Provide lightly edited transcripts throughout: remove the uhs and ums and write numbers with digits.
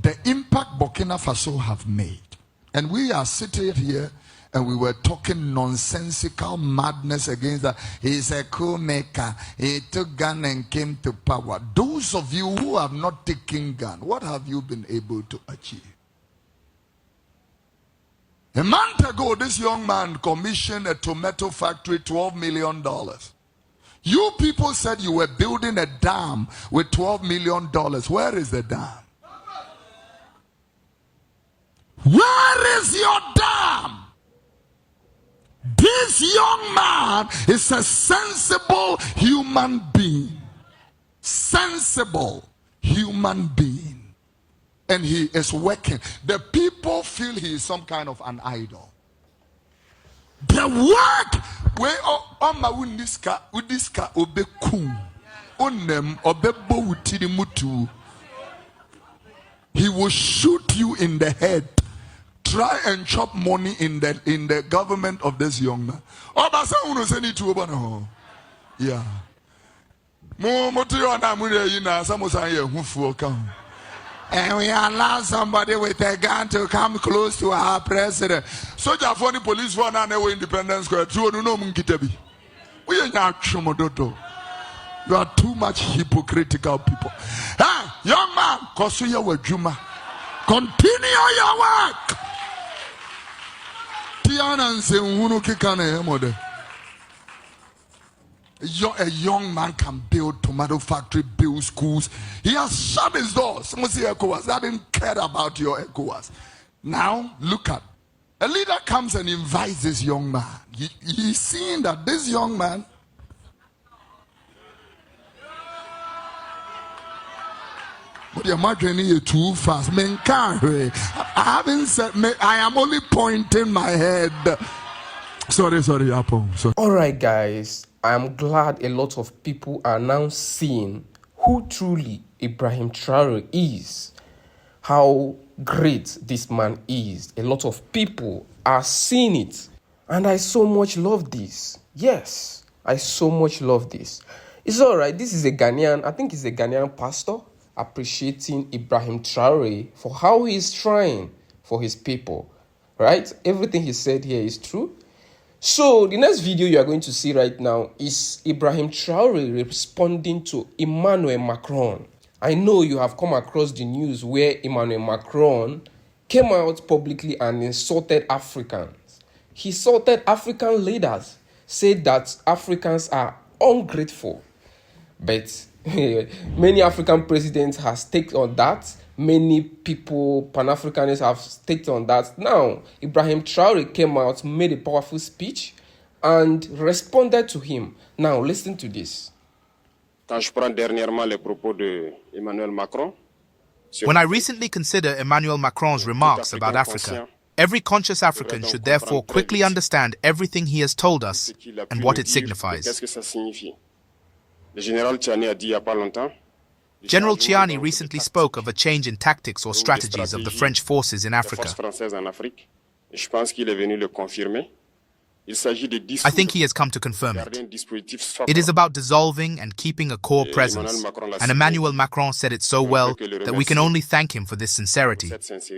the impact Burkina Faso have made. And we are sitting here and we were talking nonsensical madness against that. He's a coup maker. He took gun and came to power. Those of you who have not taken gun, what have you been able to achieve? A month ago, this young man commissioned a tomato factory, $12 million. You people said you were building a dam with $12 million. Where is the dam? Where is your dam? This young man is a sensible human being. Sensible human being. And he is working. The people feel he is some kind of an idol. The work where oma uniska obekum onem obebo wutiri mutu. He will shoot you in the head. Try and chop money in the government of this young man. Yeah. And we allow somebody with a gun to come close to our president. Soldier for the police for an independence square. You are too much hypocritical people. Hey, young man, continue your work. A young man can build tomato factory, build schools. He has shut his doors. Some say ECOWAS. I didn't care about your ECOWAS. Now, look at. A leader comes and invites this young man. He's seeing that this young man but you're marking it too fast. I haven't said, I am only pointing my head. Sorry, Apple. Alright, guys. I am glad a lot of people are now seeing who truly Ibrahim Traore is. How great this man is. A lot of people are seeing it. And I so much love this. Yes, I so much love this. It's alright. This is a Ghanaian, I think he's a Ghanaian pastor, appreciating Ibrahim Traore for how he is trying for his people. Right? Everything he said here is true. So, the next video you are going to see right now is Ibrahim Traore responding to Emmanuel Macron. I know you have come across the news where Emmanuel Macron came out publicly and insulted Africans. He insulted African leaders, said that Africans are ungrateful. But many African presidents have taken on that. Many people, Pan-Africanists, have taken on that. Now, Ibrahim Traore came out, made a powerful speech, and responded to him. Now, listen to this. Quand je prends dernièrement les propos de Emmanuel Macron, when I recently consider Emmanuel Macron's remarks about Africa, every conscious African should therefore quickly understand everything he has told us and what it signifies. General Chiani recently spoke of a change in tactics or strategies of the French forces in Africa. I think he has come to confirm it. It is about dissolving and keeping a core presence, and Emmanuel Macron said it so well that we can only thank him for this sincerity,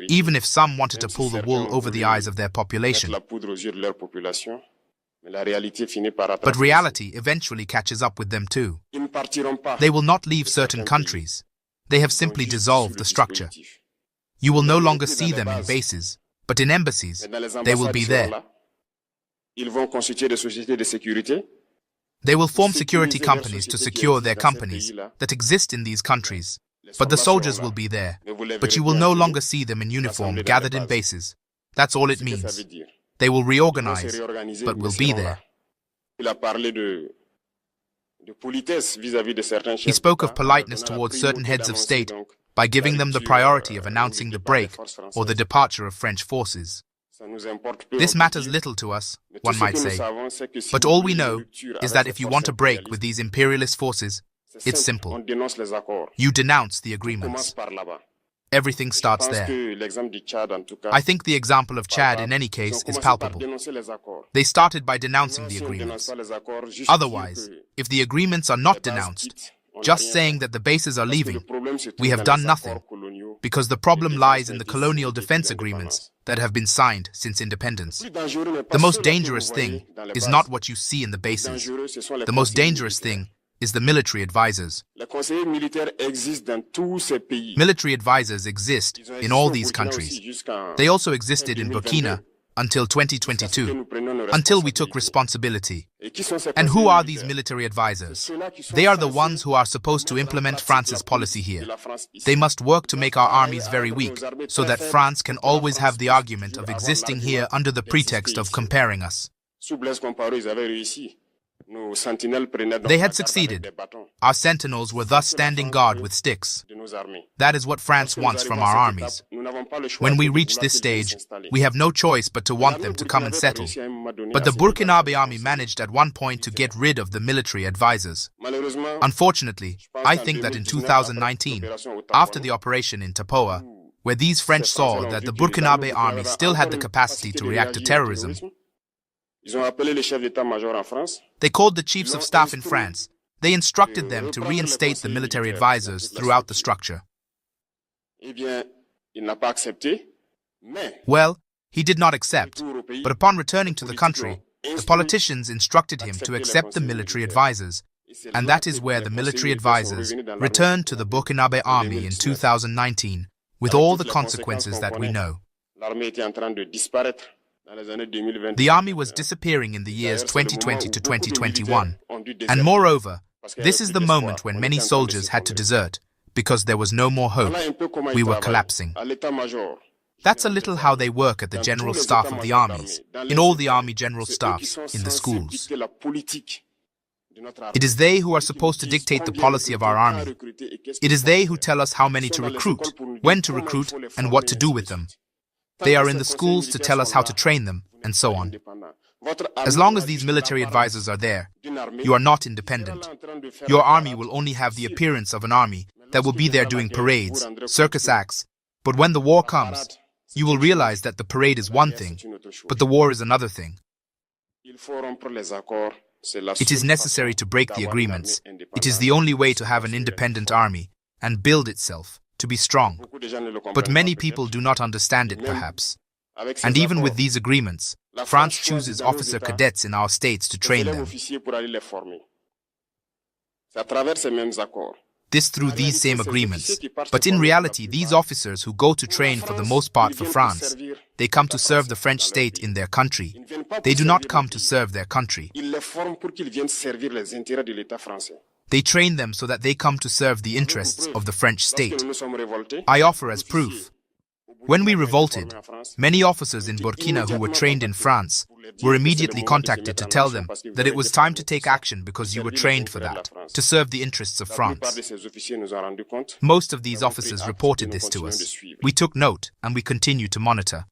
even if some wanted to pull the wool over the eyes of their population. But reality eventually catches up with them too. They will not leave certain countries. They have simply dissolved the structure. You will no longer see them in bases, but in embassies, they will be there. They will form security companies to secure their companies that exist in these countries, but the soldiers will be there. But you will no longer see them in uniform gathered in bases. That's all it means. They will reorganize, but will be there. He spoke of politeness towards certain heads of state by giving them the priority of announcing the break or the departure of French forces. This matters little to us, one might say, but all we know is that if you want a break with these imperialist forces, it's simple. You denounce the agreements. Everything starts there. I think the example of Chad in any case is palpable. They started by denouncing the agreements. Otherwise, if the agreements are not denounced, just saying that the bases are leaving, we have done nothing. because the problem lies in the colonial defense agreements that have been signed since independence. The most dangerous thing is not what you see in the bases. The most dangerous thing is the military advisors. Military advisors exist in all these countries. They also existed in Burkina until 2022, until we took responsibility. And who are these military advisors? They are the ones who are supposed to implement France's policy here. They must work to make our armies very weak, so that France can always have the argument of existing here under the pretext of comparing us. They had succeeded. Our sentinels were thus standing guard with sticks. That is what France wants from our armies. When we reach this stage, we have no choice but to want them to come and settle. But the Burkinabe army managed at one point to get rid of the military advisors. Unfortunately, I think that in 2019, after the operation in Tapoa, where these French saw that the Burkinabe army still had the capacity to react to terrorism, they called the chiefs of staff in France. They instructed them to reinstate the military advisors throughout the structure. Well, he did not accept, but upon returning to the country, the politicians instructed him to accept the military advisors, and that is where the military advisors returned to the Burkinabe army in 2019, with all the consequences that we know. The army was disappearing in the years 2020 to 2021, and moreover, this is the moment when many soldiers had to desert, because there was no more hope. We were collapsing. That's a little how they work at the general staff of the armies, in all the army general staffs, in the schools. It is they who are supposed to dictate the policy of our army. It is they who tell us how many to recruit, when to recruit, and what to do with them. They are in the schools to tell us how to train them, and so on. As long as these military advisors are there, you are not independent. Your army will only have the appearance of an army that will be there doing parades, circus acts. But when the war comes, you will realize that the parade is one thing, but the war is another thing. It is necessary to break the agreements. It is the only way to have an independent army and build itself to be strong. But many people do not understand it, perhaps. And even with these agreements, France chooses officer cadets in our states to train them. This through these same agreements. But in reality, these officers who go to train for the most part for France, they come to serve the French state in their country. They do not come to serve their country. They train them so that they come to serve the interests of the French state. I offer as proof. When we revolted, many officers in Burkina who were trained in France were immediately contacted to tell them that it was time to take action because you were trained for that, to serve the interests of France. Most of these officers reported this to us. We took note and we continue to monitor.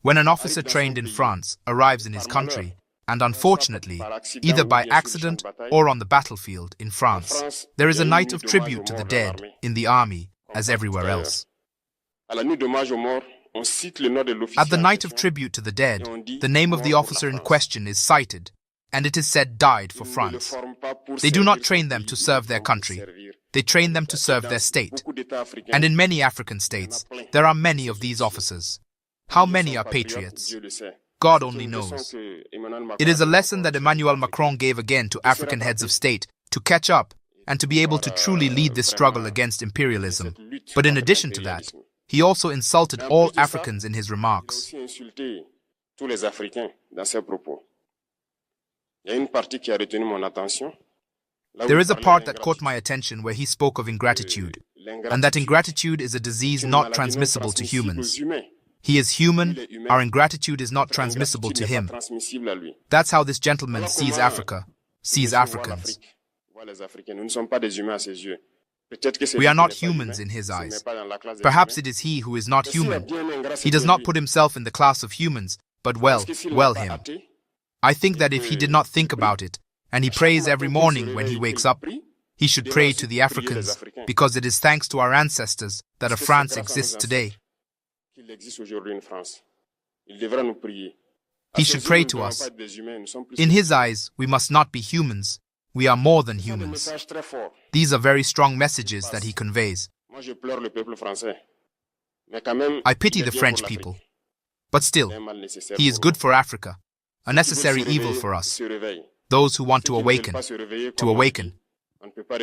When an officer trained in France arrives in his country, and unfortunately, either by accident or on the battlefield in France, there is a night of tribute to the dead in the army as everywhere else. At the night of tribute to the dead, the name of the officer in question is cited, and it is said died for France. They do not train them to serve their country. They train them to serve their state. And in many African states, there are many of these officers. How many are patriots? God only knows. It is a lesson that Emmanuel Macron gave again to African heads of state to catch up and to be able to truly lead this struggle against imperialism. But in addition to that, he also insulted all Africans in his remarks. There is a part that caught my attention where he spoke of ingratitude, and that ingratitude is a disease not transmissible to humans. He is human, our ingratitude is not transmissible to him. That's how this gentleman sees Africa, sees Africans. We are not humans in his eyes. Perhaps it is he who is not human. He does not put himself in the class of humans, but well him. I think that if he did not think about it, and he prays every morning when he wakes up, he should pray to the Africans, because it is thanks to our ancestors that a France exists today. He should pray to us. In his eyes, we must not be humans. We are more than humans. These are very strong messages that he conveys. I pity the French people. But still, he is good for Africa, a necessary evil for us. Those who want to awaken.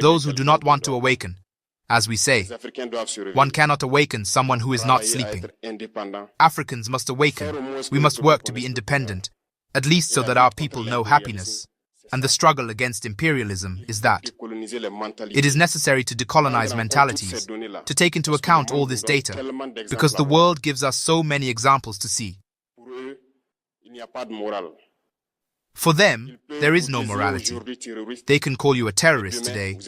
Those who do not want to awaken. As we say, one cannot awaken someone who is not sleeping. Africans must awaken. We must work to be independent, at least so that our people know happiness. And the struggle against imperialism is that. It is necessary to decolonize mentalities, to take into account all this data, because the world gives us so many examples to see. For them, there is no morality. They can call you a terrorist today,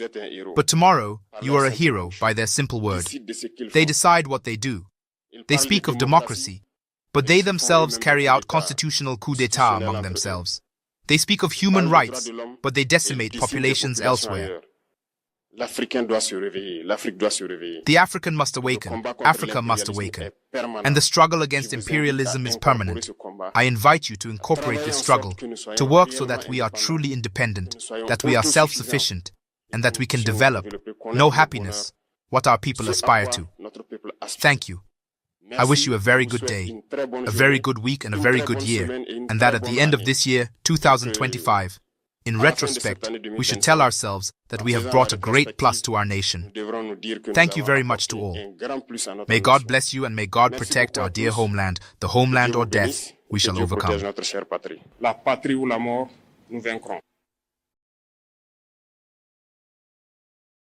but tomorrow you are a hero by their simple word. They decide what they do. They speak of democracy, but they themselves carry out constitutional coup d'etat among themselves. They speak of human rights, but they decimate populations elsewhere. The African must awaken. Africa must awaken. And the struggle against imperialism is permanent. I invite you to incorporate this struggle, to work so that we are truly independent, that we are self-sufficient, and that we can develop, know happiness, what our people aspire to. Thank you. I wish you a very good day, a very good week, and a very good year, and that at the end of this year, 2025, in retrospect, we should tell ourselves that we have brought a great plus to our nation. Thank you very much to all. May God bless you and may God protect our dear homeland, the homeland or death we shall overcome.